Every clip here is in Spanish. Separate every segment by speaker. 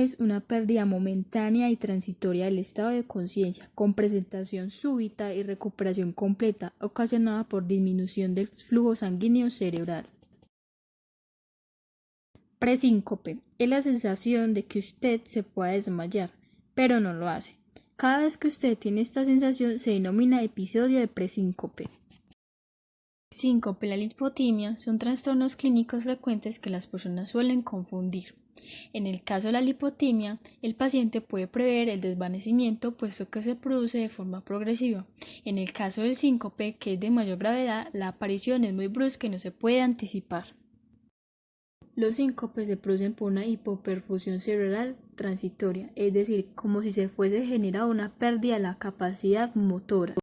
Speaker 1: es una pérdida momentánea y transitoria del estado de conciencia, con presentación súbita y recuperación completa, ocasionada por disminución del flujo sanguíneo cerebral. Presíncope es la sensación de que usted se pueda desmayar, pero no lo hace. Cada vez que usted tiene esta sensación se denomina episodio de presíncope. Síncope y la lipotimia son trastornos clínicos frecuentes que las personas suelen confundir. En el caso de la lipotimia, el paciente puede prever el desvanecimiento puesto que se produce de forma progresiva. En el caso del síncope, que es de mayor gravedad, la aparición es muy brusca y no se puede anticipar. Los síncopes se producen por una hipoperfusión cerebral transitoria, es decir, como si se fuese generada una pérdida de la capacidad motora,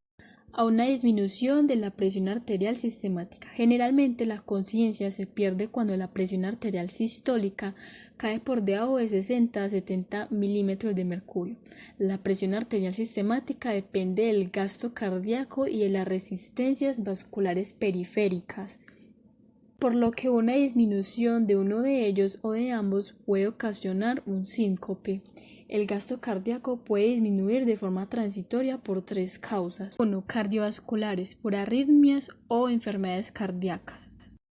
Speaker 1: a una disminución de la presión arterial sistemática. Generalmente la conciencia se pierde cuando la presión arterial sistólica cae por debajo de 60 a 70 milímetros de mercurio. La presión arterial sistemática depende del gasto cardíaco y de las resistencias vasculares periféricas, por lo que una disminución de uno de ellos o de ambos puede ocasionar un síncope. El gasto cardíaco puede disminuir de forma transitoria por tres causas. 1. Cardiovasculares, por arritmias o enfermedades cardíacas.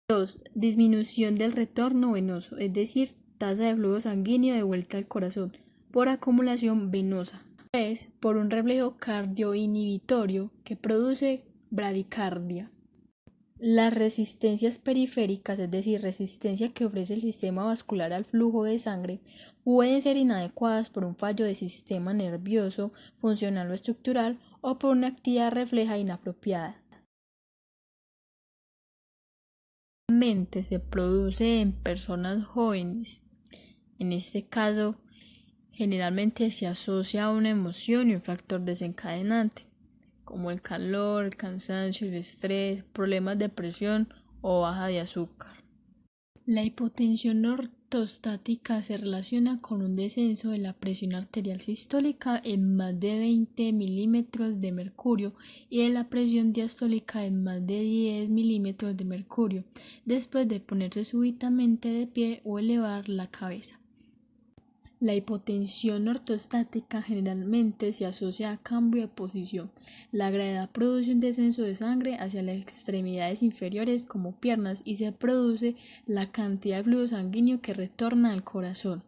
Speaker 1: 2. Disminución del retorno venoso, es decir, tasa de flujo sanguíneo de vuelta al corazón, por acumulación venosa. 3. Por un reflejo cardioinhibitorio que produce bradicardia. Las resistencias periféricas, es decir, resistencia que ofrece el sistema vascular al flujo de sangre, pueden ser inadecuadas por un fallo del sistema nervioso, funcional o estructural, o por una actividad refleja inapropiada. Normalmente se produce en personas jóvenes. En este caso, generalmente se asocia a una emoción y un factor desencadenante, como el calor, el cansancio, el estrés, problemas de presión o baja de azúcar. La hipotensión ortostática se relaciona con un descenso de la presión arterial sistólica en más de 20 milímetros de mercurio y de la presión diastólica en más de 10 milímetros de mercurio, después de ponerse súbitamente de pie o elevar la cabeza. La hipotensión ortostática generalmente se asocia a cambio de posición. La gravedad produce un descenso de sangre hacia las extremidades inferiores como piernas y se produce la cantidad de flujo sanguíneo que retorna al corazón,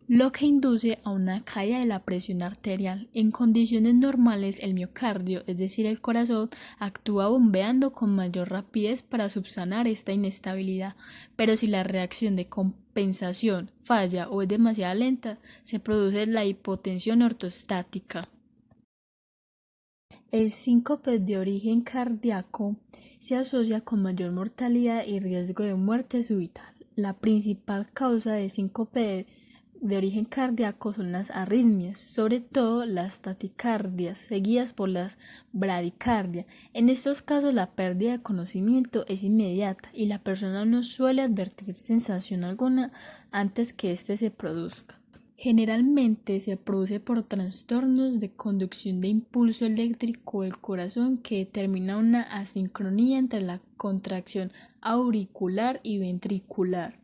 Speaker 1: lo que induce a una caída de la presión arterial. En condiciones normales, el miocardio, es decir, el corazón, actúa bombeando con mayor rapidez para subsanar esta inestabilidad, pero si la reacción de compensación falla o es demasiado lenta, se produce la hipotensión ortostática. El síncope de origen cardíaco se asocia con mayor mortalidad y riesgo de muerte súbita. La principal causa de síncope de origen cardíaco son las arritmias, sobre todo las taticardias, seguidas por las bradicardia. En estos casos la pérdida de conocimiento es inmediata y la persona no suele advertir sensación alguna antes que éste se produzca. Generalmente se produce por trastornos de conducción de impulso eléctrico del corazón que determina una asincronía entre la contracción auricular y ventricular.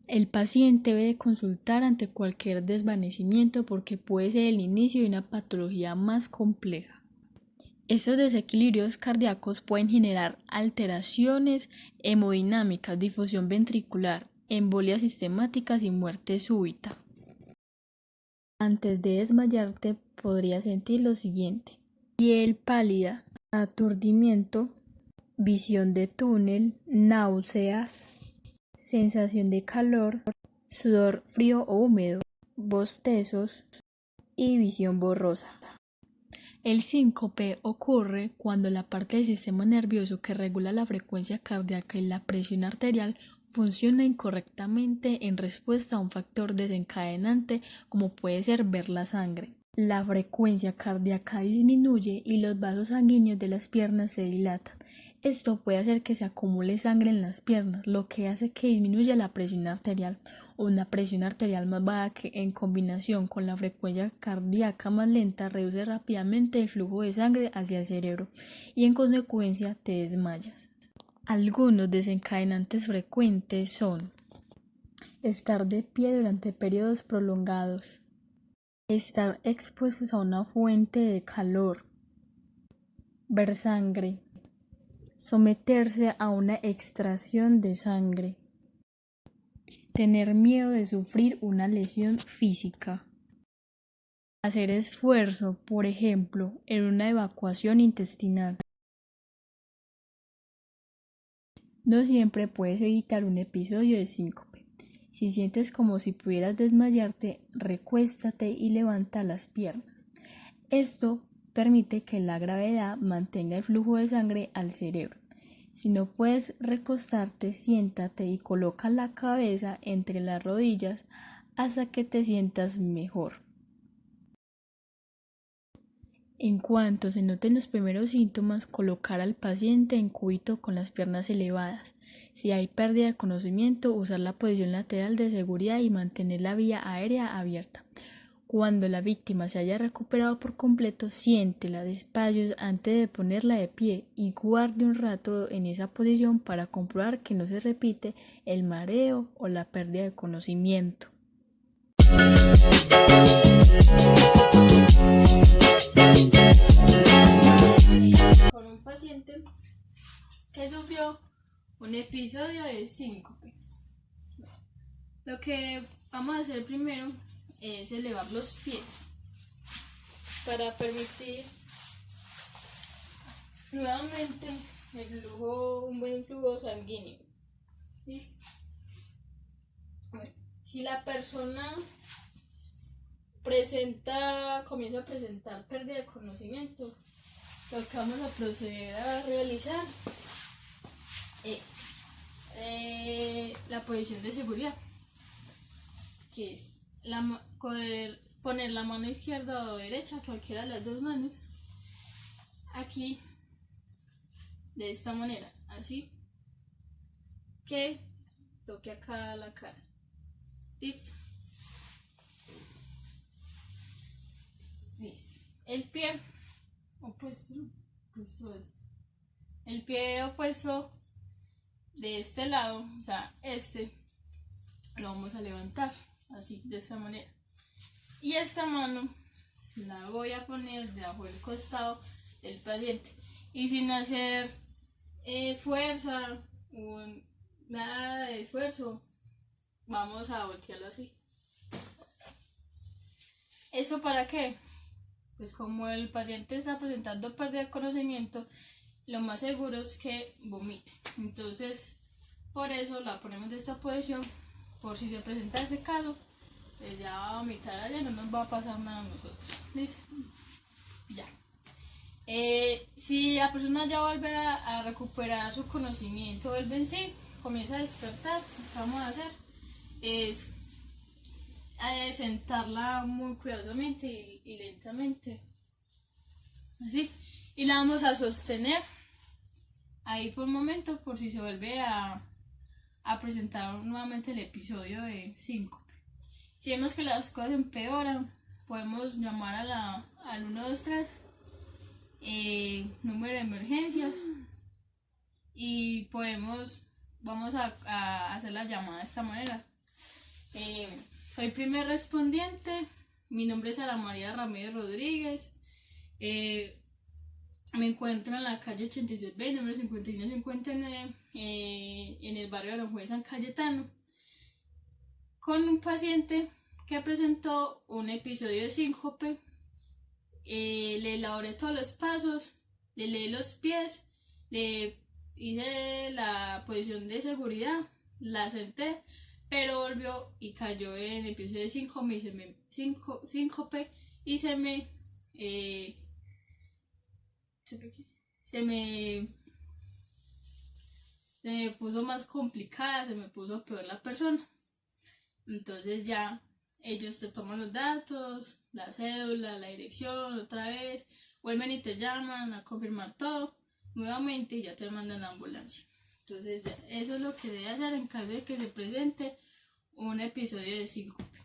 Speaker 1: El paciente debe consultar ante cualquier desvanecimiento porque puede ser el inicio de una patología más compleja. Estos desequilibrios cardíacos pueden generar alteraciones hemodinámicas, difusión ventricular, embolias sistemáticas y muerte súbita. Antes de desmayarte podrías sentir lo siguiente: piel pálida, aturdimiento, visión de túnel, náuseas, sensación de calor, sudor frío o húmedo, bostezos y visión borrosa. El síncope ocurre cuando la parte del sistema nervioso que regula la frecuencia cardíaca y la presión arterial funciona incorrectamente en respuesta a un factor desencadenante como puede ser ver la sangre. La frecuencia cardíaca disminuye y los vasos sanguíneos de las piernas se dilatan. Esto puede hacer que se acumule sangre en las piernas, lo que hace que disminuya la presión arterial. Una presión arterial más baja que en combinación con la frecuencia cardíaca más lenta reduce rápidamente el flujo de sangre hacia el cerebro y en consecuencia te desmayas. Algunos desencadenantes frecuentes son estar de pie durante periodos prolongados, estar expuestos a una fuente de calor, ver sangre, someterse a una extracción de sangre, tener miedo de sufrir una lesión física, hacer esfuerzo, por ejemplo, en una evacuación intestinal. No siempre puedes evitar un episodio de síncope. Si sientes como si pudieras desmayarte, recuéstate y levanta las piernas. Esto permite que la gravedad mantenga el flujo de sangre al cerebro. Si no puedes recostarte, siéntate y coloca la cabeza entre las rodillas hasta que te sientas mejor. En cuanto se noten los primeros síntomas, colocar al paciente en cúbito con las piernas elevadas. Si hay pérdida de conocimiento, usar la posición lateral de seguridad y mantener la vía aérea abierta. Cuando la víctima se haya recuperado por completo, siéntela despacio antes de ponerla de pie y guarde un rato en esa posición para comprobar que no se repite el mareo o la pérdida de conocimiento. Con un paciente que sufrió un episodio de síncope. Lo que vamos a hacer primero es elevar los pies para permitir nuevamente un buen flujo sanguíneo. ¿Listo? Bueno, si la persona comienza a presentar pérdida de conocimiento, lo que vamos a proceder a realizar es la posición de seguridad, que es poner la mano izquierda o derecha, cualquiera de las dos manos, aquí, de esta manera, así, que toque acá la cara. ¿Listo? Listo. El pie opuesto, el pie opuesto de este lado, o sea, lo vamos a levantar así, de esta manera, y esta mano la voy a poner debajo del costado del paciente y sin hacer fuerza o nada de esfuerzo, vamos a voltearlo así. ¿Eso para qué? Pues como el paciente está presentando pérdida de conocimiento, lo más seguro es que vomite. Entonces, por eso la ponemos de esta posición, por si se presenta ese caso, pues ya va a vomitar allá, no nos va a pasar nada a nosotros. ¿Listo? Ya. Si la persona ya vuelve a recuperar su conocimiento, vuelve en sí, comienza a despertar, lo que vamos a hacer es sentarla muy cuidadosamente y lentamente, así, y la vamos a sostener ahí por un momento por si se vuelve a presentar nuevamente el episodio de síncope. Si vemos que las cosas empeoran, podemos llamar al 123, número de emergencia, y vamos a hacer la llamada de esta manera. Soy primer respondiente, mi nombre es Sara María Ramírez Rodríguez, me encuentro en la calle 86B, número 5159, en el barrio de Aranjuez, San Cayetano, con un paciente que presentó un episodio de síncope. Le elaboré todos los pasos, le leí los pies, le hice la posición de seguridad, la senté, pero volvió y cayó en el episodio de síncope y se me puso más complicada, se me puso peor la persona. Entonces ya ellos te toman los datos, la cédula, la dirección, otra vez, vuelven y te llaman a confirmar todo nuevamente y ya te mandan la ambulancia. Entonces ya, eso es lo que debe hacer en caso de que se presente un episodio de síncope.